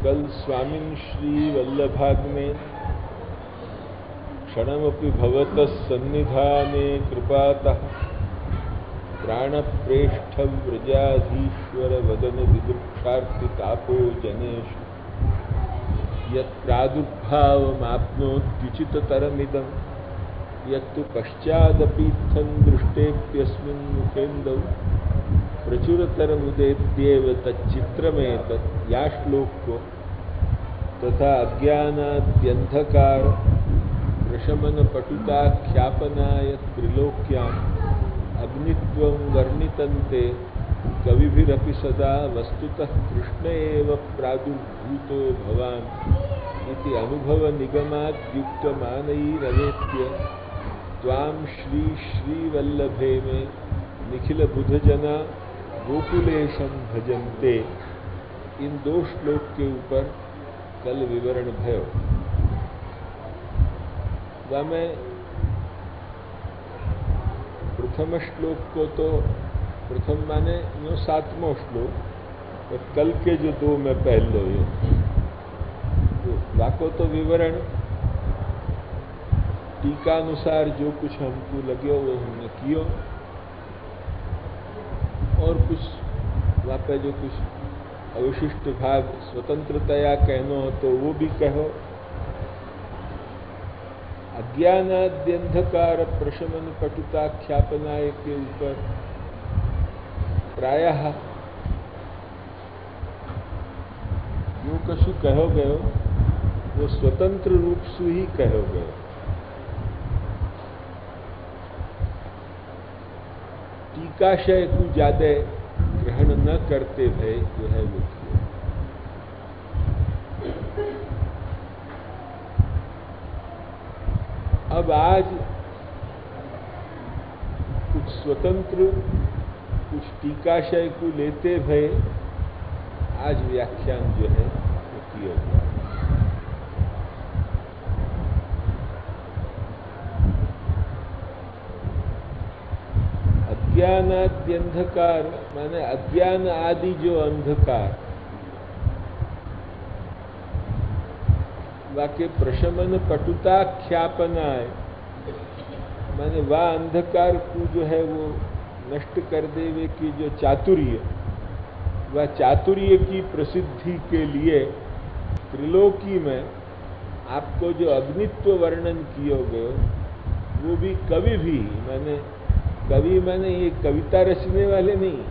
कल स्वामिन् श्री वल्लभाग्ने क्षणमपि भवतः सन्निधाने कृपातः प्राणप्रेष्ठव्रजाधीश्वर वदन दिदृक्षार्थितापो जनेषु यत्प्रादुर्भावमाप्नोत्युचिततरमिदं यत्तु पश्चादपीत्थं दृष्टेऽप्यस्मिन् मुखेन्दौ प्रचुरतरमुदेत्येव तच्चित्रमेतत् या श्लोको तथा अज्ञानाद्यन्धकार प्रशमनपटुताख्यापनाय त्रिलोक्याम् अग्नित्वं वर्णितन्ते कविभिरपि सदा वस्तुतः कृष्ण एव प्रादुर्भूतो भवान् इति अनुभवनिगमाद्युक्तमानैरवेत्य त्वां श्री श्रीवल्लभे मे निखिलबुधजना गोकुलेशं भजन्ते। इन दो श्लोक के ऊपर कल विवरण भयो। मैं प्रथम श्लोक को तो प्रथम माने यो 7वां श्लोक और कल के जो दो में पहलो ये वाको तो विवरण टीकानुसार जो कुछ हमको लगे वो हमने कियो और कुछ वहाँ पे जो कुछ अवशिष्ट भाग स्वतंत्रतया कहना हो तो वो भी कहो। अज्ञानाद्यंधकार प्रशमन पटुताख्यापनाय के ऊपर प्रायः जो कछु कहो गयो वो स्वतंत्र रूप से ही कहो गयो। टीकाशय को ज्यादा ग्रहण न करते भय जो है वो किया। अब आज कुछ स्वतंत्र कुछ टीकाशय को लेते भय आज व्याख्यान जो है वो किया गया। अज्ञानाद्यंधकार माने अज्ञान आदि जो अंधकार वाके प्रशमन पटुताख्यापनाय माने वह अंधकार को जो है वो नष्ट कर देवे की जो चातुर्य वह चातुर्य की प्रसिद्धि के लिए त्रिलोकी में आपको जो अग्नित्व वर्णन किया गयो वो भी कवि भी माने कवि माने ये कविता रचने वाले नहीं,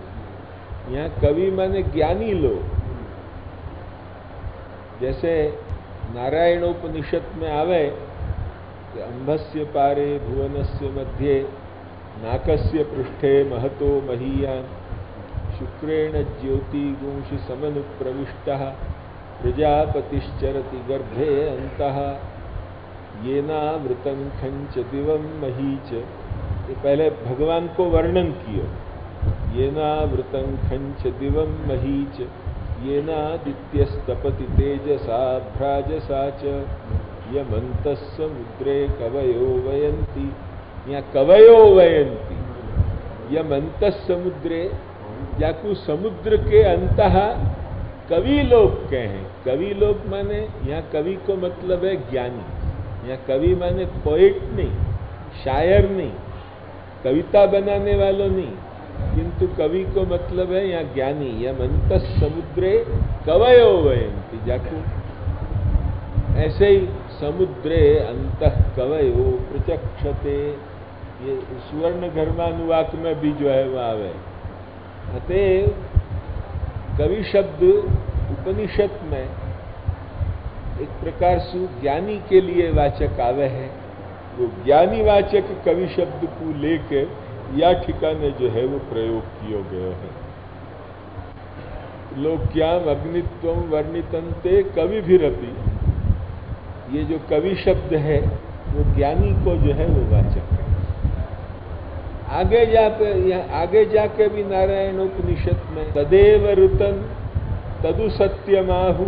यहाँ कवि माने ज्ञानी लोग। जैसे नारायणोपनिषद में आवे कि अंभस्य पारे भुवनस्य मध्ये नाकस्य पृष्ठे महतो महीयान शुक्रेण ज्योतिगुंषि समनुप्रविष्टः प्रजापतिश्चरति गर्भे अन्तः येनावृतं खञ्च दिवं महीच। ये पहले भगवान को वर्णन किया। येनावृतं खञ्च दिवं महीच येनादित्यस्तपति तेजसा भ्राजसा च यमन्तः समुद्रे कवयो वयन्ति। यहाँ कवयो वयन्ति यमन्तः समुद्रे जाकू समुद्र के अंतः कवि लोग कहें। कवि लोग माने यहाँ कवि को मतलब है ज्ञानी। यहाँ कवि माने पोएट नहीं, शायर नहीं, कविता बनाने वालों नहीं, किंतु कवि को मतलब है यहाँ ज्ञानी। यमन्तः समुद्रे कवयो वयन्ति जाकू ऐसे ही समुद्रे अंतः कवयो प्रचक्षते। ये सुवर्ण घर्मानुवाक में भी जो है वो आवे। अतएव कवि शब्द उपनिषद में एक प्रकार से ज्ञानी के लिए वाचक आवे है। वो ज्ञानी वाचक कवि शब्द को लेके या ठिकाने जो है वो प्रयोग किया गया है। लोक्याम अग्नित्वम वर्णितन्ते कविभिरपि, ये जो कवि शब्द है वो ज्ञानी को जो है वो वाचक है। आगे जाके भी नारायणोपनिषद में तदेव ऋतं तदु सत्यमाहु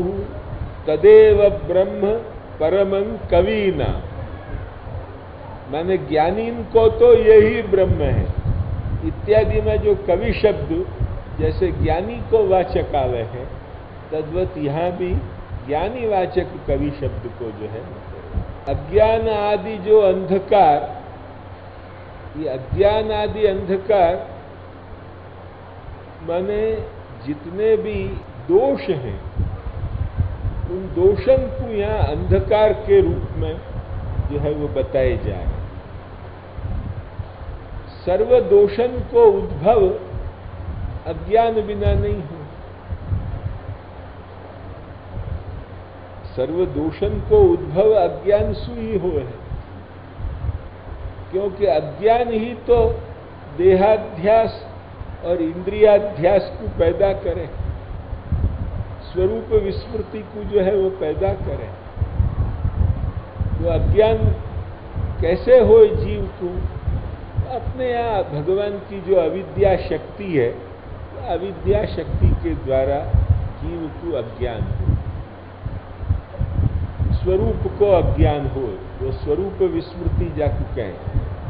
तदेव ब्रह्म परमं कवीना, माने ज्ञानी को तो यही ब्रह्म है इत्यादि में जो कवि शब्द जैसे ज्ञानी को वाचक आवे है, तद्वत यहाँ भी ज्ञानी वाचक कवि शब्द को जो है अज्ञान आदि जो अंधकार, ये अज्ञान आदि अंधकार माने जितने भी दोष हैं उन दोषों को यहाँ अंधकार के रूप में जो है वो बताए जा रहे। सर्व दोषों को उद्भव अज्ञान बिना नहीं हो। सर्व दोषों को उद्भव अज्ञान सु ही हो है, क्योंकि अज्ञान ही तो देहाध्यास और इंद्रियाध्यास को पैदा करे, स्वरूप विस्मृति को जो है वो पैदा करे। वो अज्ञान कैसे हो जीव को? अपने यहाँ भगवान की जो अविद्या शक्ति है, अविद्या शक्ति के द्वारा जीव को अज्ञान हो, स्वरूप को अज्ञान हो। वो स्वरूप विस्मृति जाकू कहें,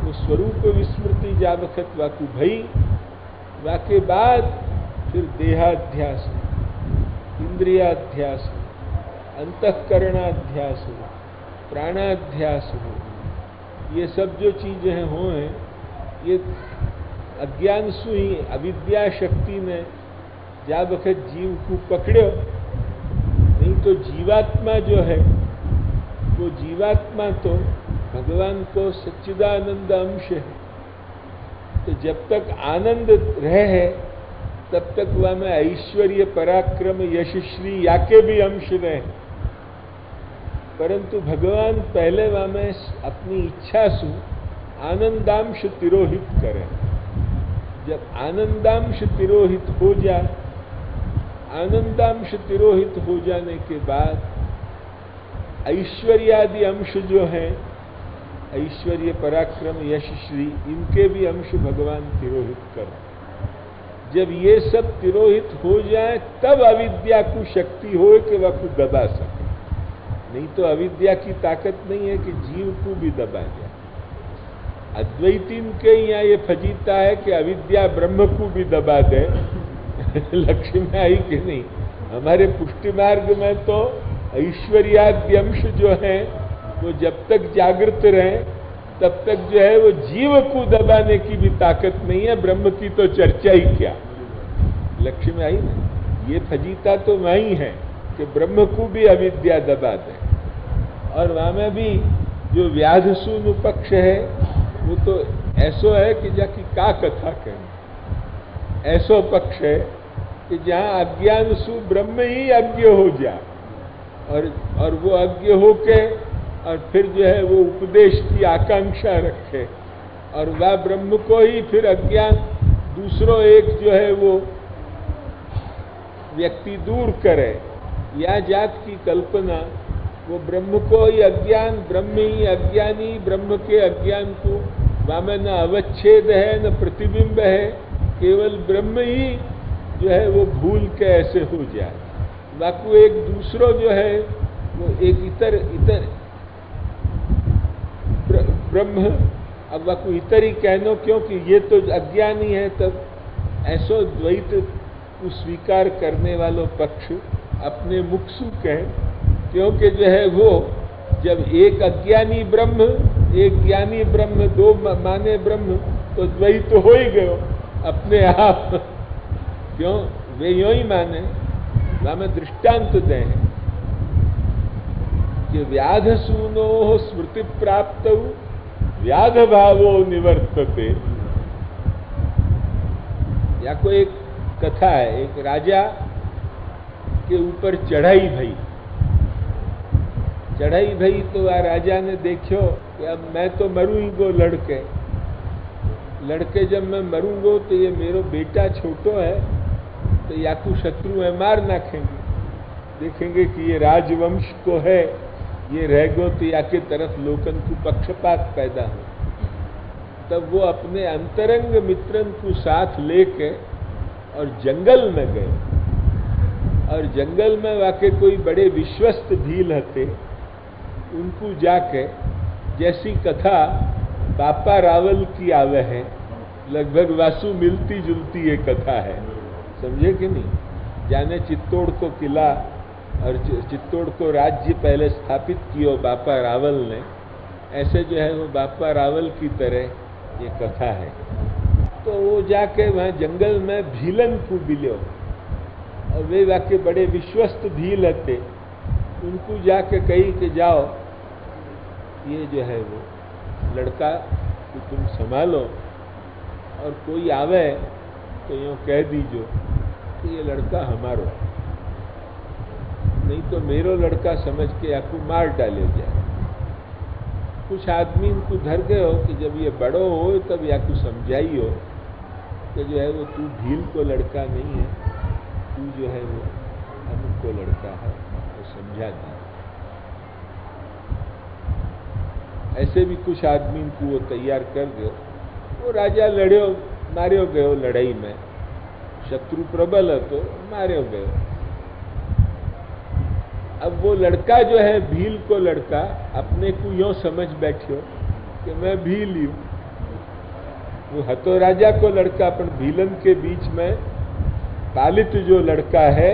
वो स्वरूप विस्मृति जा वक्त वाकू भई, वाके बाद फिर देहाध्यास हो, इंद्रियाध्यास हो, अंतःकरणाध्यास हो, प्राणाध्यास हो। ये सब जो चीजें हो हैं, ये अज्ञान सु ही अविद्या शक्ति ने जा वक्त जीव को पकड़ो। नहीं तो जीवात्मा जो है, वो जीवात्मा तो भगवान को सच्चिदानंद अंश है। तो जब तक आनंद रहे तब तक वह में ऐश्वर्य पराक्रम यशश्री याके भी अंश रहे। परंतु भगवान पहले वह में अपनी इच्छा से आनंदांश तिरोहित करे। जब आनंदांश तिरोहित हो जाए, आनंदांश तिरोहित हो जाने के बाद ऐश्वर्यादि अंश जो है, ऐश्वर्य पराक्रम यशश्री, इनके भी अंश भगवान तिरोहित करें। जब ये सब तिरोहित हो जाए तब अविद्या को शक्ति हो कि वह को दबा सके। नहीं तो अविद्या की ताकत नहीं है कि जीव को भी दबा जाए। अद्वैतीन के यहाँ ये फजीता है कि अविद्या ब्रह्म को भी दबा दे। लक्ष्य में आई कि नहीं? हमारे पुष्टि मार्ग में तो ऐश्वर्याद्यंश जो है वो जब तक जागृत रहे तब तक जो है वो जीव को दबाने की भी ताकत नहीं है। ब्रह्म की तो चर्चा ही क्या। लक्ष्य में आई ना? ये फजीता तो वही है कि ब्रह्म को भी अविद्या दबा दे। और वहां में भी जो व्याधसून पक्ष है वो तो ऐसो है कि जाकि का कथा कहें। ऐसो पक्ष है कि जहां अज्ञान सु ब्रह्म ही अज्ञ हो जाए और वो अज्ञ होके और फिर जो है वो उपदेश की आकांक्षा रखे और वह ब्रह्म को ही फिर अज्ञान दूसरों एक जो है वो व्यक्ति दूर करे। या जात की कल्पना, वो ब्रह्म को ही अज्ञान, ब्रह्म ही अज्ञानी, ब्रह्म के अज्ञान को वामे न अवच्छेद है न प्रतिबिंब है, केवल ब्रह्म ही जो है वो भूल के ऐसे हो जाए। वाकु एक दूसरों जो है वो एक इतर ब्रह्म, अब वाकु इतर ही कहनो क्योंकि ये तो अज्ञानी है। तब ऐसो द्वैत को स्वीकार करने वालों पक्ष अपने मुख से कहें, क्योंकि जो है वो जब एक अज्ञानी ब्रह्म एक ज्ञानी ब्रह्म दो माने ब्रह्म तो द्वैत हो ही गयो अपने आप। क्यों? वे यूं ही माने। हमें दृष्टांत दें कि व्याध सूनो स्मृति प्राप्त व्याध भावो निवर्तते। या कोई एक कथा है, एक राजा के ऊपर चढ़ाई भई। चढ़ाई भई तो वह राजा ने देखो कि अब मैं तो मरूंगो लड़के जब मैं मरूंगो तो ये मेरो बेटा छोटो है तो याकू शत्रु है मार नाखेंगे। देखेंगे कि ये राजवंश को है, ये रह गो तो याके तरफ लोकन को पक्षपात पैदा हो। तब वो अपने अंतरंग मित्रन को साथ लेके और जंगल में गए और जंगल में वाके कोई बड़े विश्वस्त भील हते, उनको जाके जैसी कथा बापा रावल की आवे है, लगभग वासु मिलती जुलती ये कथा है। समझे कि नहीं? जाने चित्तौड़ को किला और चित्तौड़ को राज्य पहले स्थापित कियो बापा रावल ने, ऐसे जो है वो बापा रावल की तरह ये कथा है। तो वो जाके वहाँ जंगल में भीलन को मिलो, और वे वाके बड़े विश्वस्त भील थे, उनको जाके कही कि जाओ ये जो है वो लड़का को तुम संभालो, और कोई आवे तो यूँ कह दीजो कि ये लड़का हमारो, नहीं तो मेरो लड़का समझ के आपको मार डाले जाए। कुछ आदमी इनको धर गए हो कि जब ये बड़ो हो तब या कुछ समझाई हो कि जो है वो तू भील को लड़का नहीं है, तू जो है वो अमुक को लड़का है, वो समझा दिया। ऐसे भी कुछ आदमी को वो तैयार कर दो। वो राजा लड़ो, मार्यो गयो लड़ाई में, शत्रु प्रबल है तो मार्यो गयो। अब वो लड़का जो है भील को लड़का अपने को यूं समझ बैठो कि मैं भील हूं। वो हतो राजा को लड़का, अपन भीलन के बीच में पालित जो लड़का है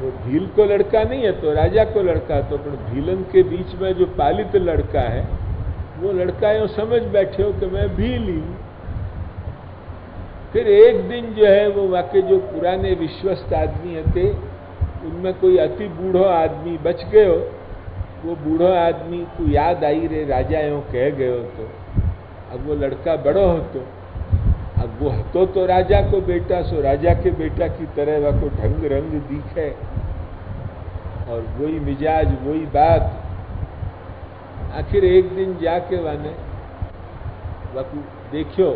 वो भील को लड़का नहीं है, तो राजा को लड़का, तो अपन भीलन के बीच में जो पालित लड़का है वो लड़का यूं समझ बैठे हो कि मैं भील हूं। फिर एक दिन जो है वो वाकई जो पुराने विश्वस्त आदमी थे उनमें कोई अति बूढ़ो आदमी बच गयो। वो बूढ़ो आदमी को याद आई रे राजा यूं कह गयो, तो अब वो लड़का बड़ो होतो, अब वो हतो तो राजा को बेटा, सो राजा के बेटा की तरह वह को ढंग रंग दिखे और वही मिजाज वही बात। आखिर एक दिन जाके वाने वह देखो,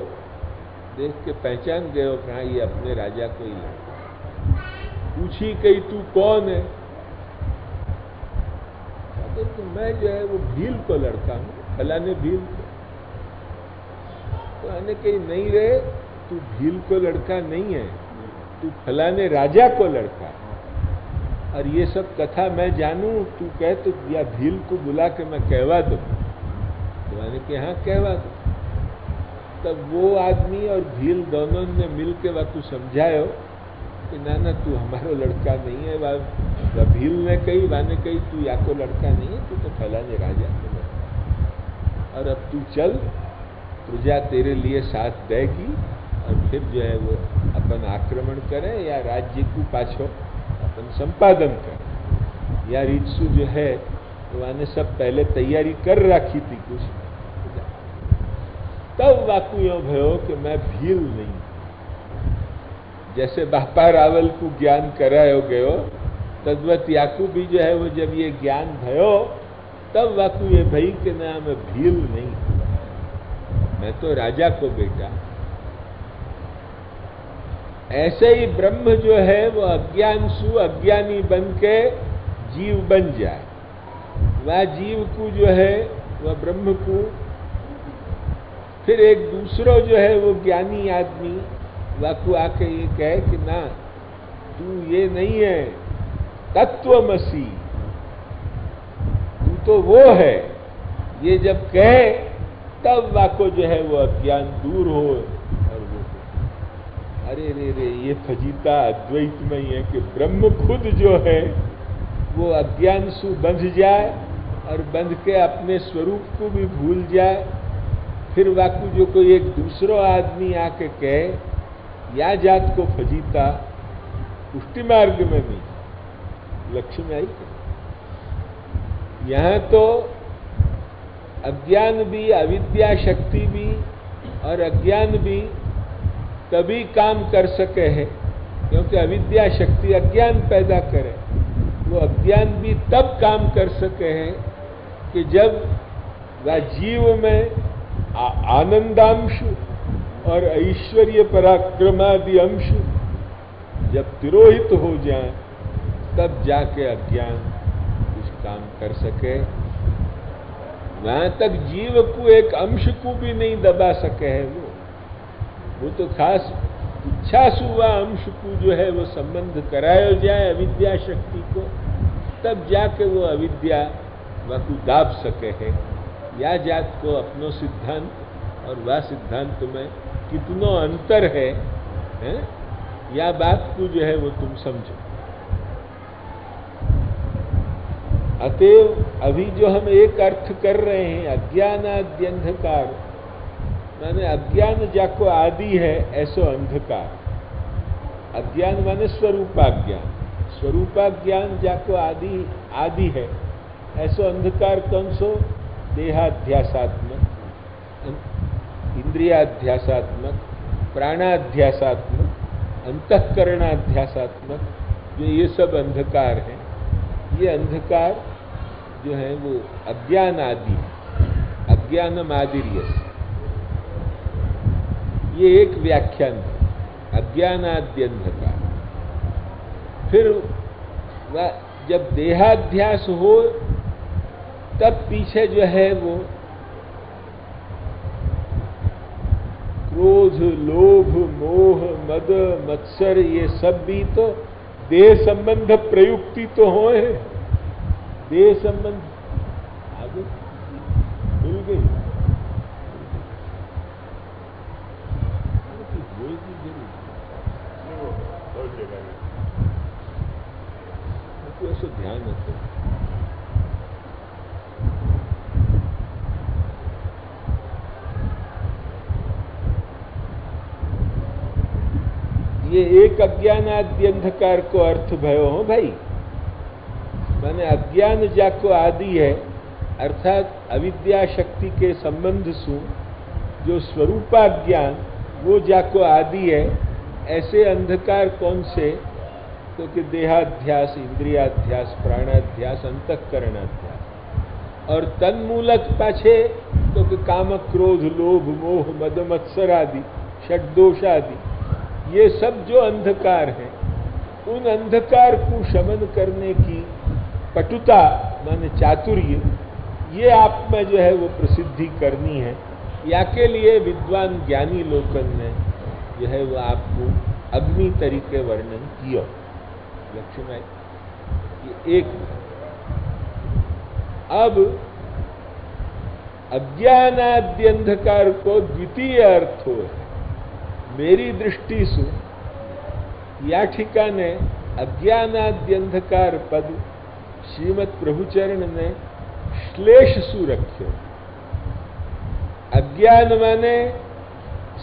देख के पहचान गयो कहा ये अपने राजा को ही लड़का। पूछी कही तू कौन है? तो मैं जो है वो भील को लड़का हूं, फलाने भील को। तो आने कही नहीं रे, तू भील को लड़का नहीं है, तू फलाने राजा को लड़का। और ये सब कथा मैं जानूं, तू कह तो या भील को बुला के मैं कहवा दूं। तो मैंने कहा हाँ कहवा दो। तब वो आदमी और भील दोनों ने मिल के वह तू समझायो कि ना ना तू हमारो लड़का नहीं है। वह भील ने कही, वाने कही तू या को लड़का नहीं है, तू तो फलाने राजा को लड़का। और अब तू चल, प्रजा तेरे लिए साथ देगी, और फिर जो है वो अपन आक्रमण करे या राज्य को पाछो अपन संपादन करे। या रीतसु जो है तो वाने सब पहले तैयारी कर रखी थी कुछ। तब वाकु यो भयो कि मैं भील नहीं। जैसे बापा रावल को ज्ञान करायो गयो, तद्वत याकू भी जो है वो जब ये ज्ञान भयो तब वाकु ये भई कि ना मैं भील नहीं, मैं तो राजा को बेटा। ऐसे ही ब्रह्म जो है वो अज्ञानसु अज्ञानी बन के जीव बन जाए। वह जीव को जो है वह ब्रह्म को फिर एक दूसरो जो है वो ज्ञानी आदमी वाकु आके ये कहे कि ना तू ये नहीं है, तत्वमसी, तू तो वो है। ये जब कहे तब वाको जो है वो अज्ञान दूर हो। और वो अरे रे रे ये फजीता अद्वैत में ही है कि ब्रह्म खुद जो है वो अज्ञान सु बंध जाए और बंध के अपने स्वरूप को भी भूल जाए। फिर वाकु जो कोई एक दूसरो आदमी आके कहे या जात को फजीता, पुष्टि मार्ग में भी लक्ष्य में आई। यहां तो अज्ञान भी, अविद्या शक्ति भी और अज्ञान भी तभी काम कर सके है क्योंकि अविद्या शक्ति अज्ञान पैदा करे। वो अज्ञान भी तब काम कर सके हैं कि जब वह जीव में आनंदांश और ऐश्वर्य पराक्रमादि अंश जब तिरोहित हो जाए तब जाके अज्ञान कुछ काम कर सके। वहां तक जीव को एक अंश को भी नहीं दबा सके है वो तो खास इच्छा से हुआ अंश को जो है वो संबंध कराया जाए अविद्या शक्ति को, तब जाके वो अविद्या वह को दाब सके है। या जात को अपनो सिद्धांत और वह सिद्धांत में कितनो अंतर है, या बात को जो है वो तुम समझो। अतएव अभी जो हम एक अर्थ कर रहे हैं अज्ञानाद्यंधकार, माने अज्ञान जाको आदि है ऐसो अंधकार। अज्ञान माने स्वरूपाज्ञान, स्वरूपाज्ञान जाको आदि है ऐसो अंधकार कौन सो? देहाध्यासात्मक, इंद्रियाध्यासात्मक, प्राणाध्यासात्मक, अंतःकरणाध्यासात्मक, जो ये सब अंधकार हैं, ये अंधकार जो है वो अज्ञान आदि है, अज्ञानम आदिर्यस, ये एक व्याख्यान है, अज्ञानाद्यंधकार। फिर जब देहाध्यास हो तब पीछे जो है वो क्रोध, लोभ, मोह, मद, मत्सर, ये सब भी तो देह संबंध प्रयुक्ति तो हो है। देह संबंध आगे मिल गई, ऐसा ध्यान रखो। ये एक अज्ञानाद्यंधकार को अर्थ भयो हो भाई, माने अज्ञान जाको आदि है, अर्थात अविद्या शक्ति के संबंध से जो स्वरूपाज्ञान वो जाको आदि है। ऐसे अंधकार कौन से? तो कि देहाध्यास, इंद्रियाध्यास, प्राणाध्यास, अंतःकरणाध्यास, और तन्मूलक पाछे तो कि काम, क्रोध, लोभ, मोह, मद, मत्सर आदि, षड्दोष आदि, ये सब जो अंधकार है, उन अंधकार को शमन करने की पटुता माने चातुर्य, ये आप में जो है वो प्रसिद्धि करनी है। या के लिए विद्वान ज्ञानी लोकन ने जो है वो आपको अग्नि तरीके वर्णन किया। लक्ष्मण ये एक। अब अज्ञानाद्यंधकार को द्वितीय अर्थ हो मेरी दृष्टि से या ठिकाने अज्ञानाद्यंधकार पद श्रीमद प्रभुचरण ने श्लेष सु रख्यो। अज्ञान माने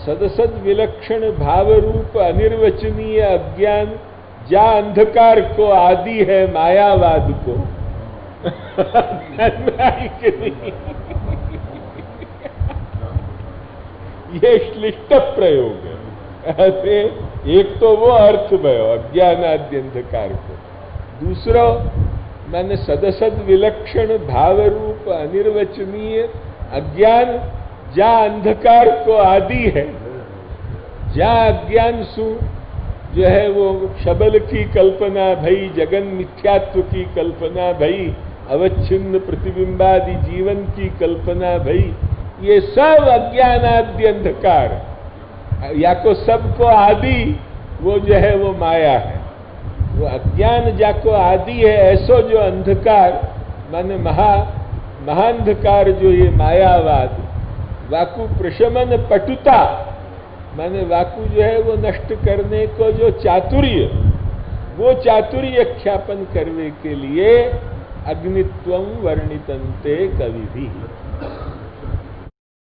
सदसद विलक्षण भाव रूप अनिर्वचनीय अज्ञान, जा अंधकार को आदि है मायावाद को। ये श्लिष्ट प्रयोग है। ऐसे एक तो वो अर्थ भयो अज्ञानाद्यंधकार को, दूसरा माने सदसद विलक्षण भाव रूप अनिर्वचनीय अज्ञान, जा अंधकार को आदि है। जा अज्ञान सु जो है वो शबल की कल्पना भई, जगन मिथ्यात्व की कल्पना भई, अवच्छिन्न प्रतिबिंबादि जीवन की कल्पना भई, ये सब अज्ञानादि अंधकार, या को सबको आदि वो जो है वो माया है। वो अज्ञान जाको आदि है, ऐसो जो अंधकार माने महाअंधकार जो ये मायावाद, वाकु प्रशमन पटुता माने वाकु जो है वो नष्ट करने को जो चातुर्य, वो चातुर्य ख्यापन करने के लिए अग्नित्वं वर्णितन्ते कवि भी।